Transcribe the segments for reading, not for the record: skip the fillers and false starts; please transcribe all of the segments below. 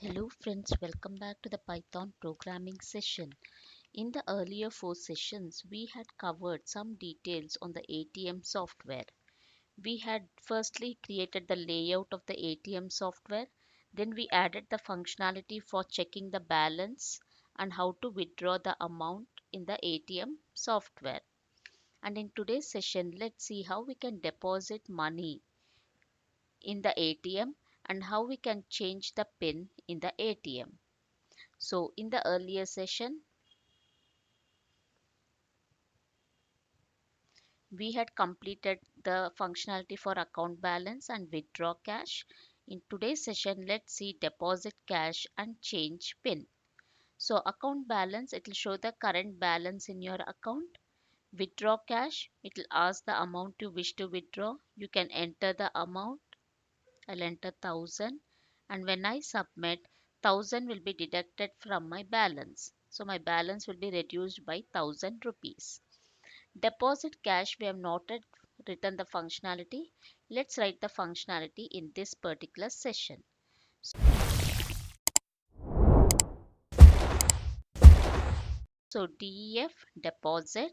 Hello friends, welcome back to the Python programming session. In the earlier 4 sessions, we had covered some details on the ATM software. We had firstly created the layout of the ATM software, then we added the functionality for checking the balance and how to withdraw the amount in the ATM software. And in today's session, let's see how we can deposit money in the ATM and how we can change the PIN in the ATM. So in the earlier session, we had completed the functionality for account balance and withdraw cash. In today's session, let's see deposit cash and change PIN. So account balance, it will show the current balance in your account. Withdraw cash, it will ask the amount you wish to withdraw. You can enter the amount. I'll enter 1000, and when I submit, 1000 will be deducted from my balance. So my balance will be reduced by 1000 rupees. Deposit cash, we have not yet written the functionality. Let's write the functionality in this particular session. So DEF deposit,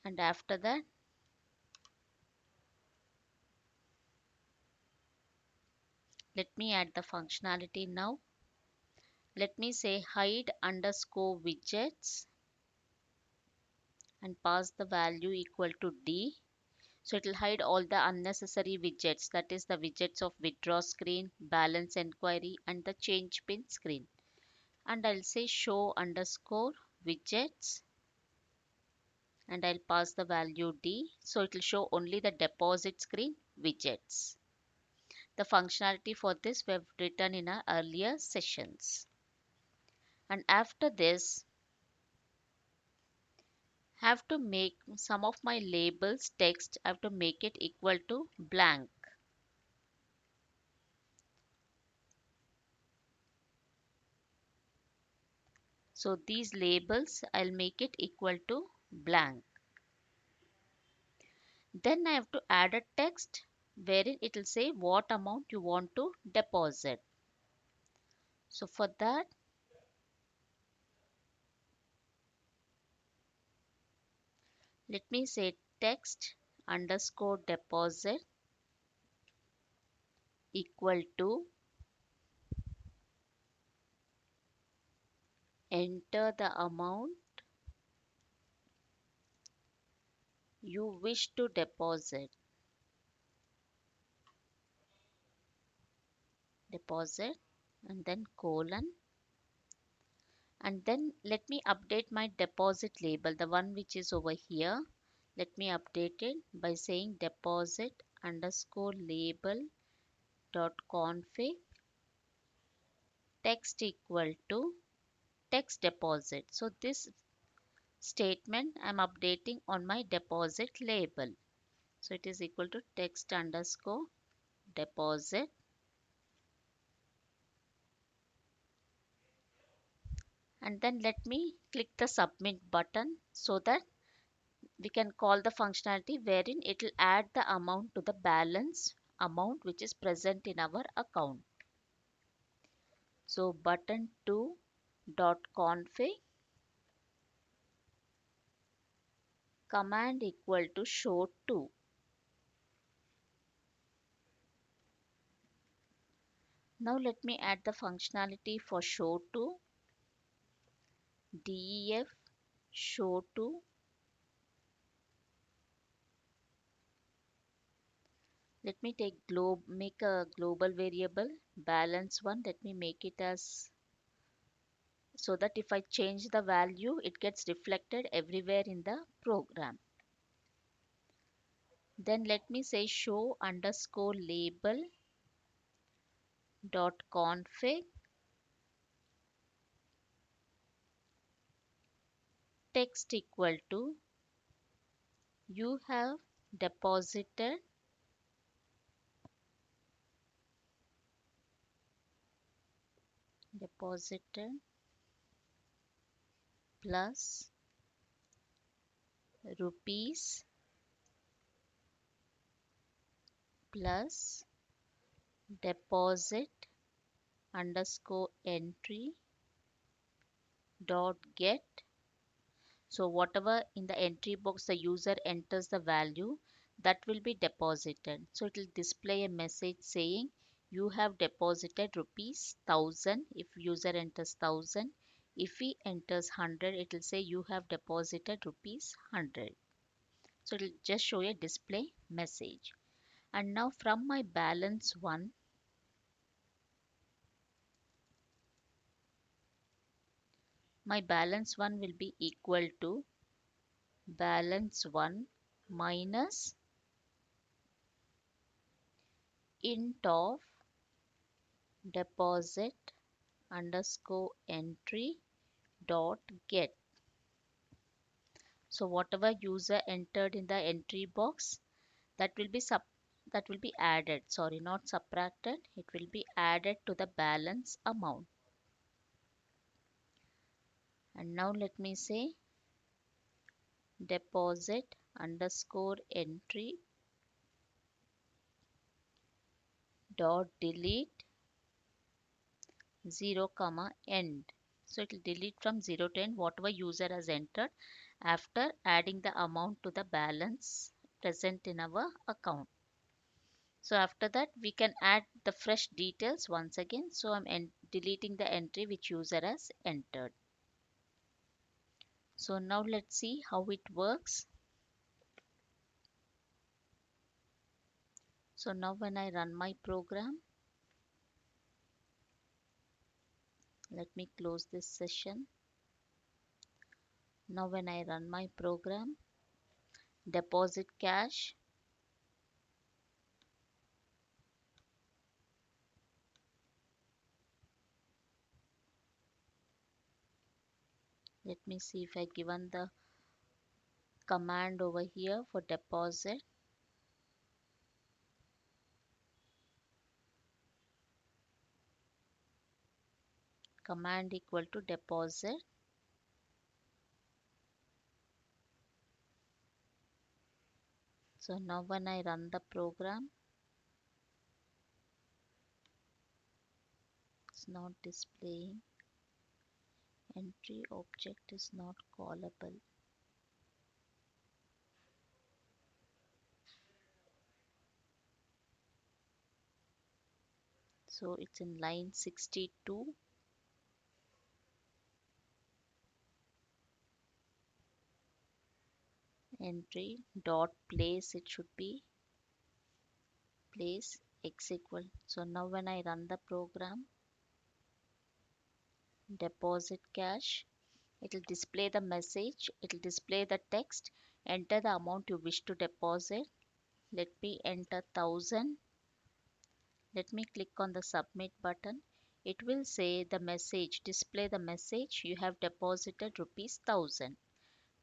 and after that let me add the functionality now. Let me say hide underscore widgets and pass the value equal to D. So it will hide all the unnecessary widgets, that is the widgets of withdraw screen, balance inquiry and the change pin screen. And I'll say show underscore widgets and I'll pass the value D. So it will show only the deposit screen widgets. The functionality for this we have written in our earlier sessions. And after this, have to make some of my labels text, I have to make it equal to blank. So these labels, I'll make it equal to blank. Then I have to add a text wherein it will say what amount you want to deposit. So for that, let me say text underscore deposit equal to enter the amount you wish to deposit. Deposit and then colon, and then let me update my deposit label, the one which is over here. Let me update it by saying deposit underscore label dot config text equal to text deposit. So this statement I'm updating on my deposit label. So it is equal to text underscore deposit. And then let me click the submit button so that we can call the functionality wherein it will add the amount to the balance amount which is present in our account. So button2 dot config command equal to show to. Now let me add the functionality for show to. DEF show to. Let me make a global variable balance one. Let me make it as so that if I change the value, it gets reflected everywhere in the program. Then let me say show underscore label dot config text equal to you have deposited plus rupees plus deposit underscore entry dot get. So whatever in the entry box the user enters the value, that will be deposited. So it will display a message saying you have deposited rupees 1000 if user enters 1000. If he enters 100, it will say you have deposited rupees 100. So it will just show a display message. And now from my balance one, my balance one will be equal to balance one minus int of deposit underscore entry dot get. So whatever user entered in the entry box, that will be added, sorry, not subtracted, it will be added to the balance amount. And now let me say deposit underscore entry dot delete 0 comma end. So it will delete from 0 to end whatever user has entered after adding the amount to the balance present in our account. So after that we can add the fresh details once again. So I'm deleting the entry which user has entered. So now let's see how it works. So now when I run my program, let me close this session. Now when I run my program, deposit cash, let me see if I given the command over here for deposit. Command equal to deposit. So now when I run the program, it's not displaying. Entry object is not callable. So it's in line 62. Entry dot place, it should be place x equal. So now when I run the program, deposit cash, it will display the message, it will display the text, enter the amount you wish to deposit. Let me enter 1000. Let me click on the submit button. It will say the message, display the message, you have deposited rupees 1000.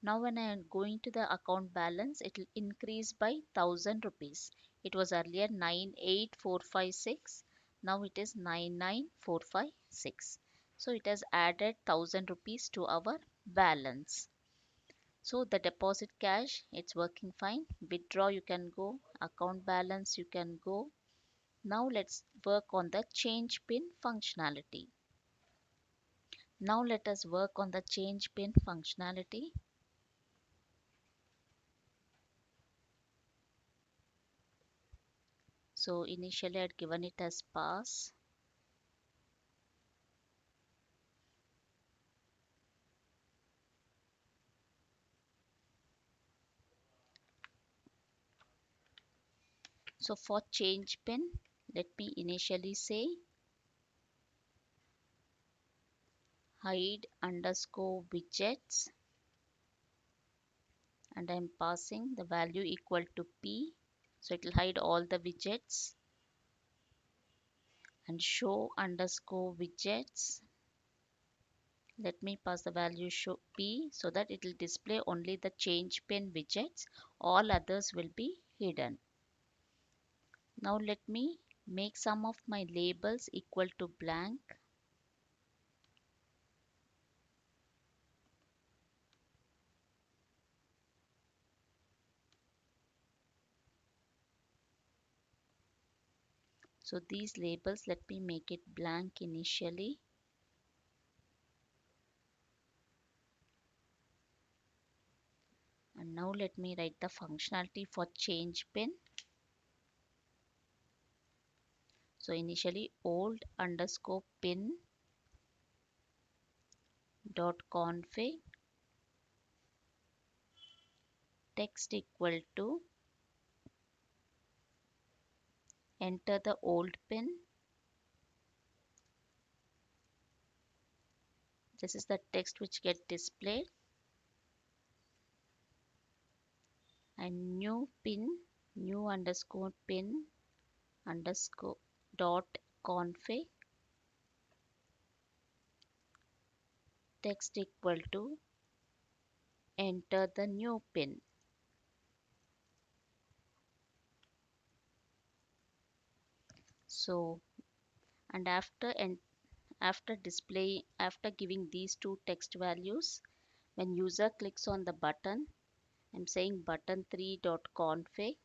Now when I am going to the account balance, it will increase by 1000 rupees. It was earlier 98456. Now it is 99456. So it has added 1000 rupees to our balance. So the deposit cash, it's working fine. Withdraw you can go. Account balance you can go. Now let's work on the change pin functionality. Now let us work on the change pin functionality. So initially I had given it as pass. So for change pin, let me initially say hide underscore widgets, and I'm passing the value equal to P. So it will hide all the widgets, and show underscore widgets. Let me pass the value show P so that it will display only the change pin widgets. All others will be hidden. Now let me make some of my labels equal to blank. So these labels, let me make it blank initially. And now let me write the functionality for change pin. So initially old underscore pin dot config text equal to enter the old pin. This is the text which get displayed, and new pin, new underscore pin underscore dot config text equal to enter the new pin. So, and after giving these two text values, when user clicks on the button, I'm saying button3.config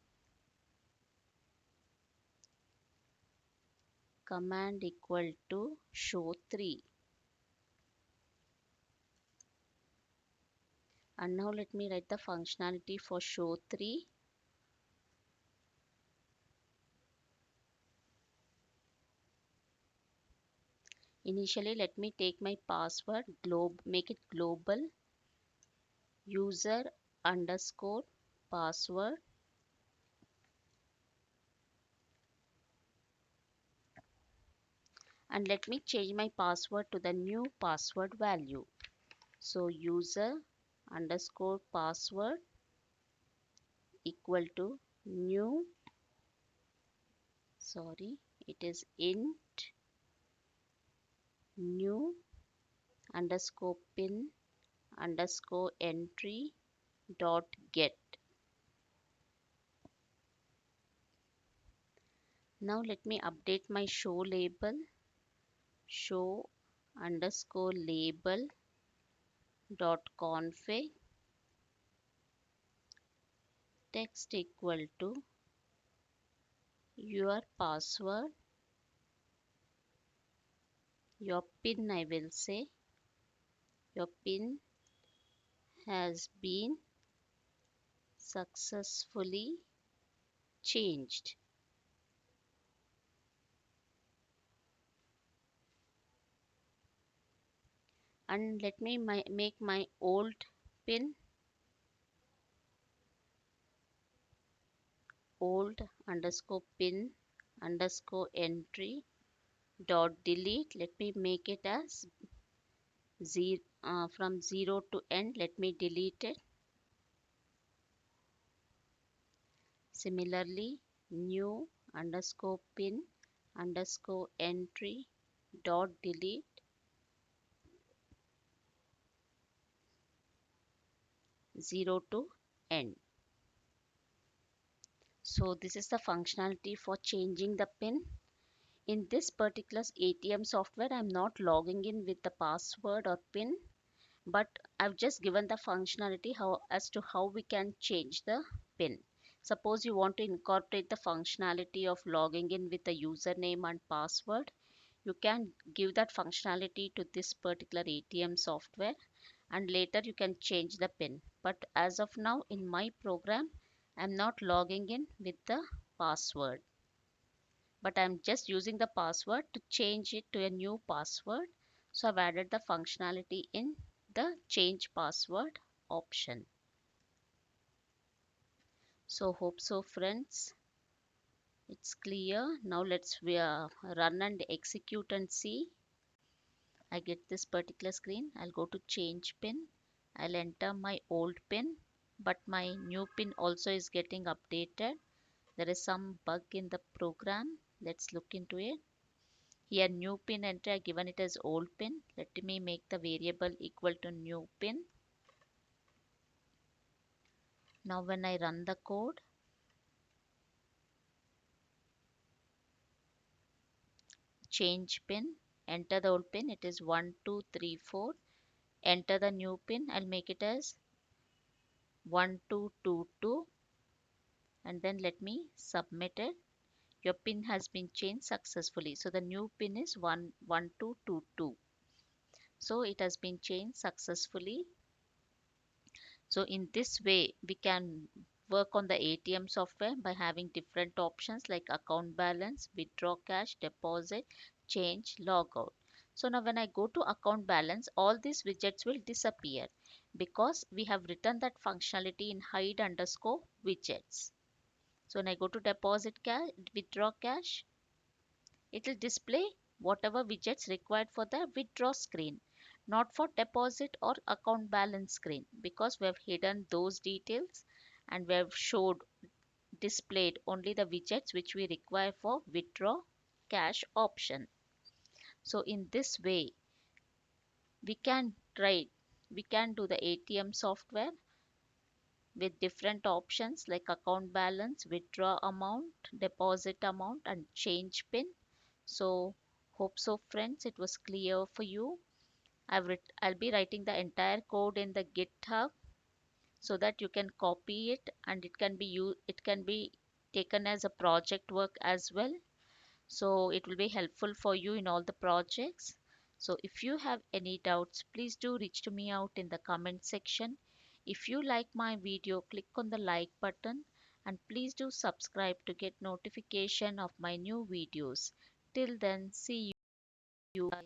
command equal to show3. And now let me write the functionality for show3. Initially, let me take my password, make it global, user underscore password, and let me change my password to the new password value. So user underscore password equal to new, it is int new underscore pin underscore entry dot get. Now let me update my show label, show underscore label dot config text equal to your password, your pin, I will say your pin has been successfully changed. And let me make my old pin, old underscore pin underscore entry dot delete. Let me make it as from 0 to end. Let me delete it. Similarly, new underscore pin underscore entry dot delete 0 to end. So this is the functionality for changing the pin. In this particular ATM software, I'm not logging in with the password or pin, but I've just given the functionality as to how we can change the pin. Suppose you want to incorporate the functionality of logging in with the username and password, you can give that functionality to this particular ATM software, and later you can change the pin. But as of now in my program, I'm not logging in with the password, but I'm just using the password to change it to a new password. So I've added the functionality in the change password option. So hope so friends, it's clear. Now let's run and execute and see. I get this particular screen. I'll go to change pin. I'll enter my old pin, but my new pin also is getting updated. There is some bug in the program. Let's look into it. Here new pin entry, I given it as old pin. Let me make the variable equal to new pin. Now when I run the code, change pin, enter the old pin, it is 1234. Enter the new pin, I'll make it as 1222, and then let me submit it. your pin has been changed successfully. So the new pin is 11222. So it has been changed successfully. So in this way, we can work on the ATM software by having different options like account balance, withdraw cash, deposit, change, logout. So now when I go to account balance, all these widgets will disappear because we have written that functionality in hide underscore widgets. So when I go to deposit cash, withdraw cash, it will display whatever widgets required for the withdraw screen, not for deposit or account balance screen, because we have hidden those details and we have showed displayed only the widgets which we require for withdraw cash option. So in this way we can try we can do the ATM software with different options like account balance, withdraw amount, deposit amount, and change pin. So, hope so, friends, it was clear for you. I'll be writing the entire code in the GitHub so that you can copy it and it can be taken as a project work as well. So it will be helpful for you in all the projects. So if you have any doubts, please do reach to me out in the comment section. If you like my video, click on the like button and please do subscribe to get notification of my new videos. Till then, see you. Bye.